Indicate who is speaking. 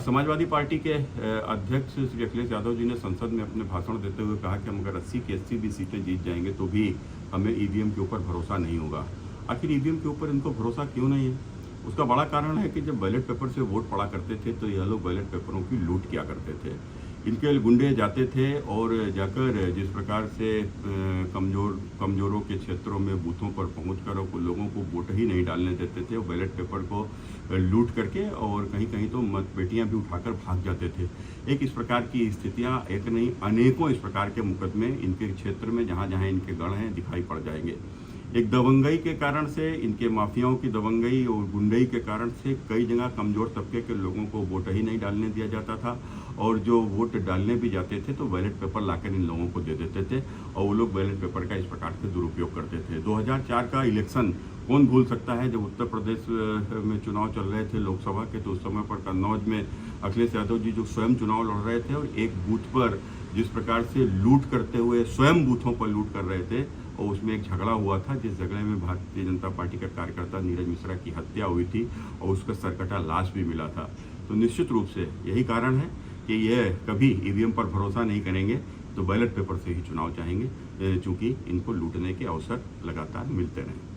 Speaker 1: Samajwadi party के अध्यक्ष श्री अखिलेश यादव जी ने संसद में अपने भाषण देते हुए कहा कि हम अगर 80 की 80 भी सीटें जीत जाएंगे तो भी हमें ईवीएम के ऊपर भरोसा नहीं होगा। आखिर ईवीएम के ऊपर इनको भरोसा क्यों नहीं है? उसका बड़ा कारण है कि जब बैलेट पेपर से वोट पड़ा करते थे तो यह लोग बैलेट पेपरों की लूट किया करते थे। इनके गुंडे जाते थे और जाकर जिस प्रकार से कमज़ोरों के क्षेत्रों में बूथों पर पहुंचकर लोगों को वोट ही नहीं डालने देते थे। वो बैलेट पेपर को लूट करके और कहीं कहीं तो मत पेटियाँ भी उठाकर भाग जाते थे। एक इस प्रकार की स्थितियाँ एक नहीं अनेकों इस प्रकार के मुकदमे इनके क्षेत्र में जहाँ जहाँ इनके गढ़ हैं दिखाई पड़ जाएंगे। एक दबंगई के कारण से, इनके माफियाओं की दबंगई और गुंडई के कारण से कई जगह कमज़ोर तबके के लोगों को वोट ही नहीं डालने दिया जाता था और जो वोट डालने भी जाते थे तो बैलेट पेपर लाकर इन लोगों को दे देते थे और वो लोग बैलेट पेपर का इस प्रकार से दुरुपयोग करते थे। 2004 का इलेक्शन कौन भूल सकता है, जब उत्तर प्रदेश में चुनाव चल रहे थे लोकसभा के, तो उस समय पर कन्नौज में अखिलेश यादव जी जो स्वयं चुनाव लड़ रहे थे और एक बूथ पर जिस प्रकार से लूट करते हुए स्वयं बूथों पर लूट कर रहे थे और उसमें एक झगड़ा हुआ था जिस झगड़े में भारतीय जनता पार्टी का कार्यकर्ता नीरज मिश्रा की हत्या हुई थी और उसका सरकटा लाश भी मिला था। तो निश्चित रूप से यही कारण है कि यह कभी ईवीएम पर भरोसा नहीं करेंगे, तो बैलेट पेपर से ही चुनाव चाहेंगे, चूँकि इनको लूटने के अवसर लगातार मिलते रहें।